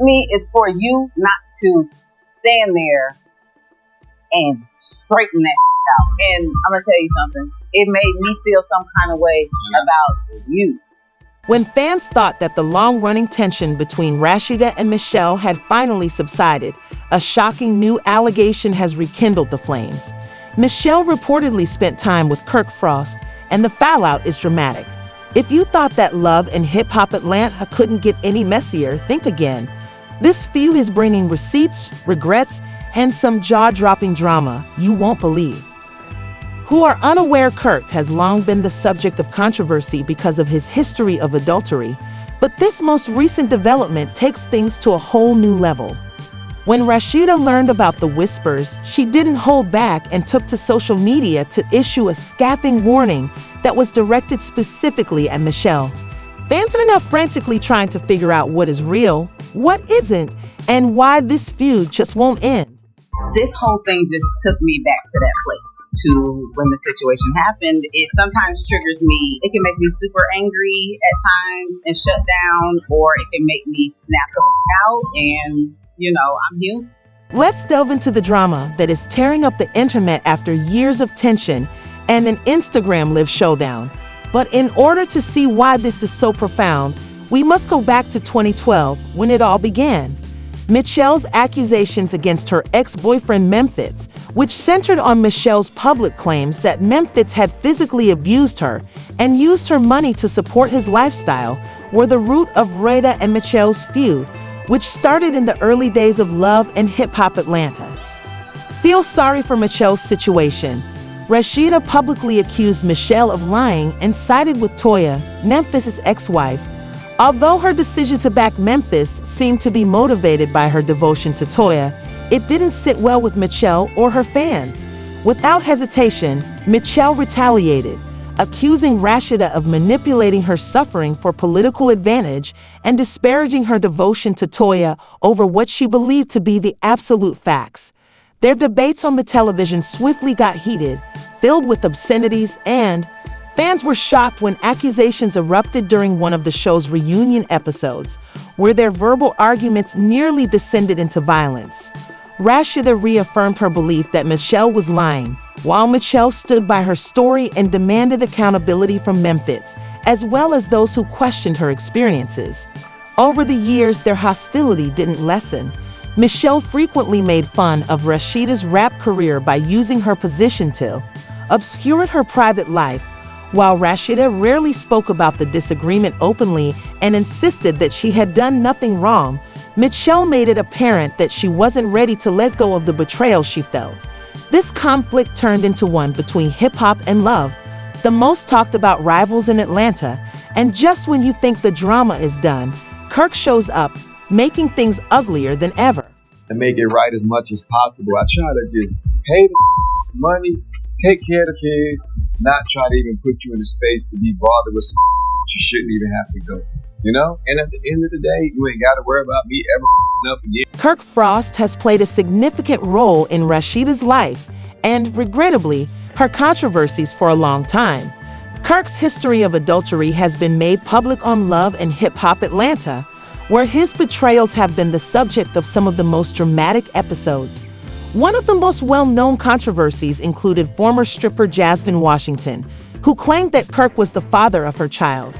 Me, it's for you not to stand there and straighten that out. And I'm gonna tell you something. It made me feel some kind of way about you. When fans thought that the long-running tension between Rasheeda and Michelle had finally subsided, a shocking new allegation has rekindled the flames. Michelle reportedly spent time with Kirk Frost, and the fallout is dramatic. If you thought that love and hip-hop Atlanta couldn't get any messier, think again. This feud is bringing receipts, regrets, and some jaw-dropping drama you won't believe. Who are unaware, Kirk has long been the subject of controversy because of his history of adultery, but this most recent development takes things to a whole new level. When Rasheeda learned about the whispers, she didn't hold back and took to social media to issue a scathing warning that was directed specifically at Michelle. Fans are now frantically trying to figure out what is real, what isn't, and why this feud just won't end. This whole thing just took me back to that place, to when the situation happened. It sometimes triggers me. It can make me super angry at times and shut down, or it can make me snap the out and, I'm human. Let's delve into the drama that is tearing up the internet after years of tension and an Instagram-live showdown. But in order to see why this is so profound, we must go back to 2012 when it all began. Michelle's accusations against her ex-boyfriend Memphis, which centered on Michelle's public claims that Memphis had physically abused her and used her money to support his lifestyle, were the root of Rasheeda and Michelle's feud, which started in the early days of Love and Hip Hop Atlanta. Feel sorry for Michelle's situation. Rasheeda publicly accused Michelle of lying and sided with Toya, Memphis' ex-wife. Although her decision to back Memphis seemed to be motivated by her devotion to Toya, it didn't sit well with Michelle or her fans. Without hesitation, Michelle retaliated, accusing Rasheeda of manipulating her suffering for political advantage and disparaging her devotion to Toya over what she believed to be the absolute facts. Their debates on the television swiftly got heated, filled with obscenities, and fans were shocked when accusations erupted during one of the show's reunion episodes, where their verbal arguments nearly descended into violence. Rasheeda reaffirmed her belief that Michelle was lying, while Michelle stood by her story and demanded accountability from Memphis, as well as those who questioned her experiences. Over the years, their hostility didn't lessen. Michelle frequently made fun of Rasheeda's rap career by using her position to obscure her private life, while Rasheeda rarely spoke about the disagreement openly and insisted that she had done nothing wrong. Michelle made it apparent that she wasn't ready to let go of the betrayal she felt. This conflict turned into one between hip-hop and Love, the most talked about rivals in Atlanta, and just when you think the drama is done, Kirk shows up, making things uglier than ever. To make it right as much as possible, I try to just pay the money, take care of the kid, not try to even put you in a space to be bothered with some you shouldn't even have to go. And at the end of the day, you ain't got to worry about me ever up again. Kirk Frost has played a significant role in Rasheeda's life and, regrettably, her controversies for a long time. Kirk's history of adultery has been made public on Love and Hip Hop Atlanta, where his betrayals have been the subject of some of the most dramatic episodes. One of the most well-known controversies included former stripper Jasmine Washington, who claimed that Kirk was the father of her child.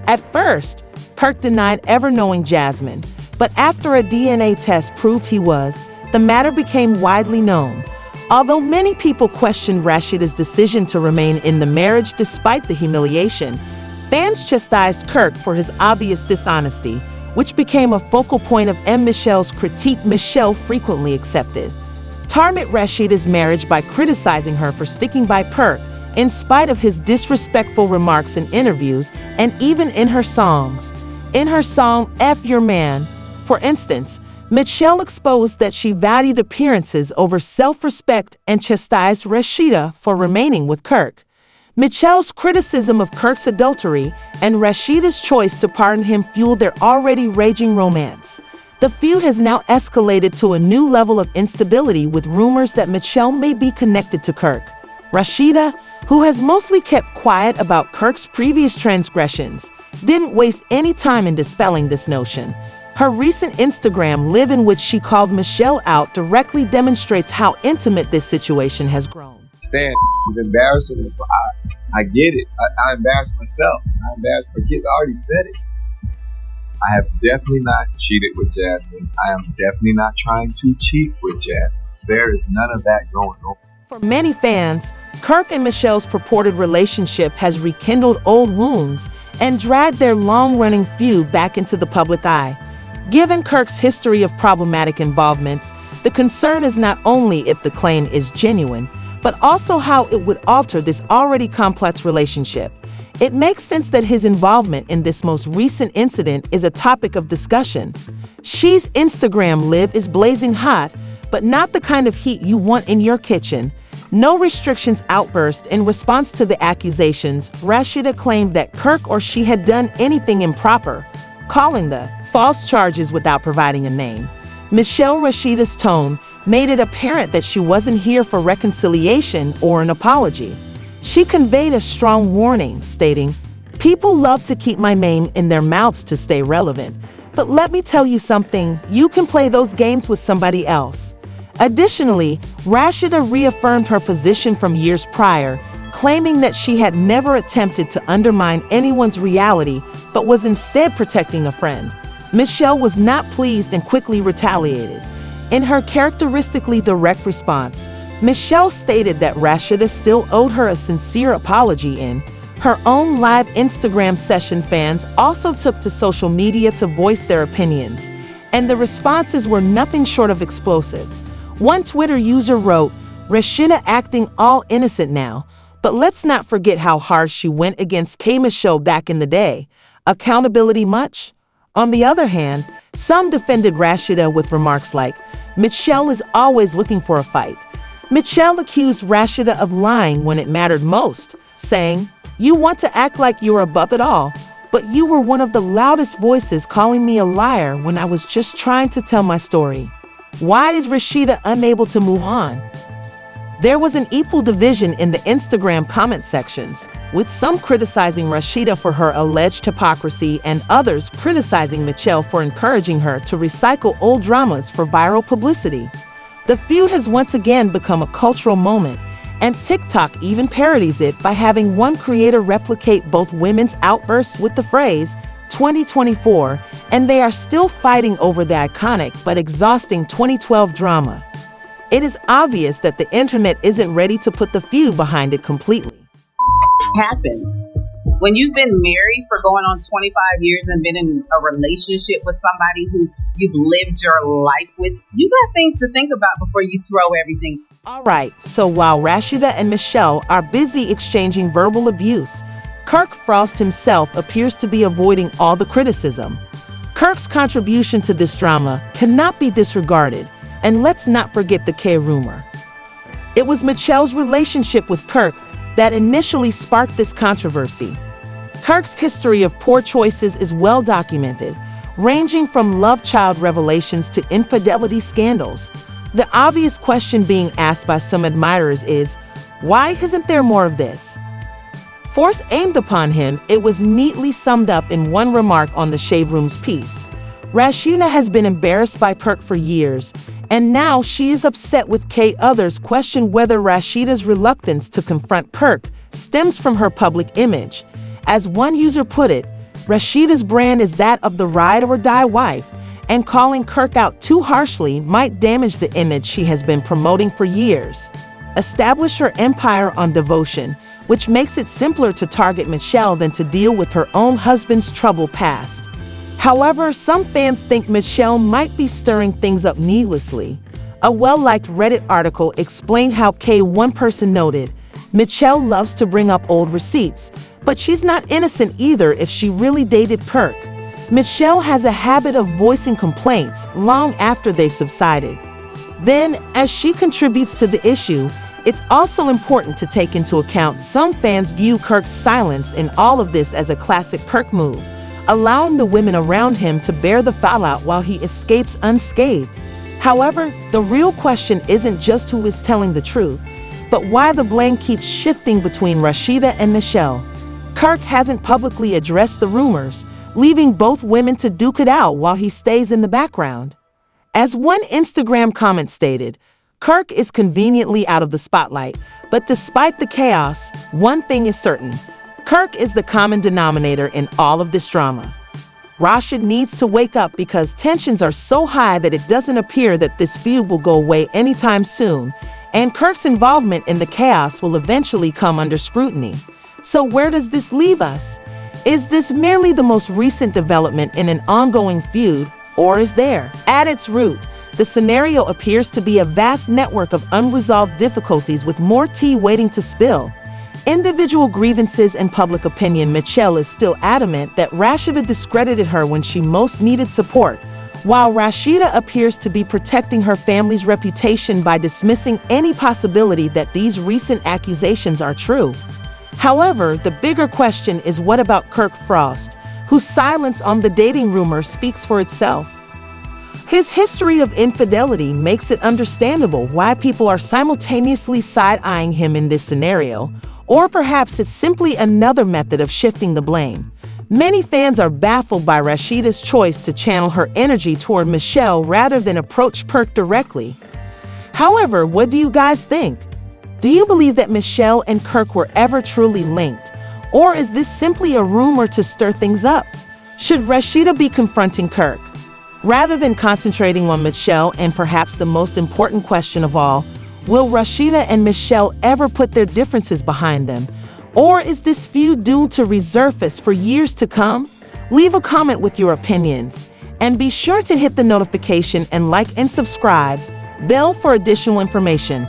At first, Kirk denied ever knowing Jasmine, but after a DNA test proved he was, the matter became widely known. Although many people questioned Rasheeda's decision to remain in the marriage despite the humiliation, fans chastised Kirk for his obvious dishonesty, which became a focal point of Michelle's critique Michelle frequently accepted. Target Rasheeda's marriage by criticizing her for sticking by Kirk, in spite of his disrespectful remarks in interviews and even in her songs. In her song, F Your Man, for instance, Michelle exposed that she valued appearances over self-respect and chastised Rasheeda for remaining with Kirk. Michelle's criticism of Kirk's adultery and Rasheeda's choice to pardon him fueled their already raging romance. The feud has now escalated to a new level of instability with rumors that Michelle may be connected to Kirk. Rasheeda, who has mostly kept quiet about Kirk's previous transgressions, didn't waste any time in dispelling this notion. Her recent Instagram live in which she called Michelle out directly demonstrates how intimate this situation has grown. Stan is embarrassing. So I get it. I embarrass myself. I embarrass my kids. I already said it. I have definitely not cheated with Jasmine. I am definitely not trying to cheat with Jasmine. There is none of that going on. For many fans, Kirk and Michelle's purported relationship has rekindled old wounds and dragged their long-running feud back into the public eye. Given Kirk's history of problematic involvements, the concern is not only if the claim is genuine, but also how it would alter this already complex relationship. It makes sense that his involvement in this most recent incident is a topic of discussion. She's Instagram live is blazing hot, but not the kind of heat you want in your kitchen. No restrictions outburst in response to the accusations. Rasheeda claimed that Kirk or she had done anything improper, calling the false charges without providing a name. Rasheeda's tone made it apparent that she wasn't here for reconciliation or an apology. She conveyed a strong warning, stating, "People love to keep my name in their mouths to stay relevant. But let me tell you something, you can play those games with somebody else." Additionally, Rasheeda reaffirmed her position from years prior, claiming that she had never attempted to undermine anyone's reality, but was instead protecting a friend. Michelle was not pleased and quickly retaliated. In her characteristically direct response, Michelle stated that Rasheeda still owed her a sincere apology in her own live Instagram session. Fans also took to social media to voice their opinions, and the responses were nothing short of explosive. One Twitter user wrote, "Rasheeda acting all innocent now, but let's not forget how hard she went against K. Michelle back in the day. Accountability much?" On the other hand, some defended Rasheeda with remarks like, "Michelle is always looking for a fight." Michelle accused Rasheeda of lying when it mattered most, saying, "You want to act like you're above it all, but you were one of the loudest voices calling me a liar when I was just trying to tell my story." Why is Rasheeda unable to move on? There was an equal division in the Instagram comment sections, with some criticizing Rasheeda for her alleged hypocrisy and others criticizing Michelle for encouraging her to recycle old dramas for viral publicity. The feud has once again become a cultural moment, and TikTok even parodies it by having one creator replicate both women's outbursts with the phrase 2024, and they are still fighting over the iconic but exhausting 2012 drama. It is obvious that the internet isn't ready to put the feud behind it completely. Happens. When you've been married for going on 25 years and been in a relationship with somebody who you've lived your life with, you got things to think about before you throw everything. All right, so while Rasheeda and Michelle are busy exchanging verbal abuse, Kirk Frost himself appears to be avoiding all the criticism. Kirk's contribution to this drama cannot be disregarded, and let's not forget the K rumor. It was Michelle's relationship with Kirk that initially sparked this controversy. Kirk's history of poor choices is well documented, ranging from love child revelations to infidelity scandals. The obvious question being asked by some admirers is, why isn't there more of this? Force aimed upon him, it was neatly summed up in one remark on the Shade Room's piece. Rasheeda has been embarrassed by Kirk for years, and now she is upset with K. Others question whether Rasheeda's reluctance to confront Kirk stems from her public image. As one user put it, Rasheeda's brand is that of the ride or die wife, and calling Kirk out too harshly might damage the image she has been promoting for years. Establish her empire on devotion, which makes it simpler to target Michelle than to deal with her own husband's troubled past. However, some fans think Michelle might be stirring things up needlessly. A well-liked Reddit article explained how one person noted, Michelle loves to bring up old receipts, but she's not innocent either if she really dated Kirk. Michelle has a habit of voicing complaints long after they subsided. Then, as she contributes to the issue, it's also important to take into account some fans view Kirk's silence in all of this as a classic Kirk move, allowing the women around him to bear the fallout while he escapes unscathed. However, the real question isn't just who is telling the truth, but why the blame keeps shifting between Rasheeda and Michelle. Kirk hasn't publicly addressed the rumors. leaving both women to duke it out while he stays in the background. As one Instagram comment stated, Kirk is conveniently out of the spotlight, but despite the chaos, one thing is certain: Kirk is the common denominator in all of this drama. Rasheeda needs to wake up because tensions are so high that it doesn't appear that this feud will go away anytime soon, and Kirk's involvement in the chaos will eventually come under scrutiny. So where does this leave us? Is this merely the most recent development in an ongoing feud, or is there, at its root, the scenario appears to be a vast network of unresolved difficulties with more tea waiting to spill? Individual grievances and public opinion. Michelle is still adamant that Rasheeda discredited her when she most needed support, while Rasheeda appears to be protecting her family's reputation by dismissing any possibility that these recent accusations are true. However, the bigger question is, what about Kirk Frost, whose silence on the dating rumor speaks for itself? His history of infidelity makes it understandable why people are simultaneously side-eyeing him in this scenario, or perhaps it's simply another method of shifting the blame. Many fans are baffled by Rasheeda's choice to channel her energy toward Michelle rather than approach Kirk directly. However, what do you guys think? Do you believe that Michelle and Kirk were ever truly linked? Or is this simply a rumor to stir things up? Should Rasheeda be confronting Kirk, rather than concentrating on Michelle? And perhaps the most important question of all, will Rasheeda and Michelle ever put their differences behind them? Or is this feud doomed to resurface for years to come? Leave a comment with your opinions, and be sure to hit the notification and like and subscribe bell for additional information.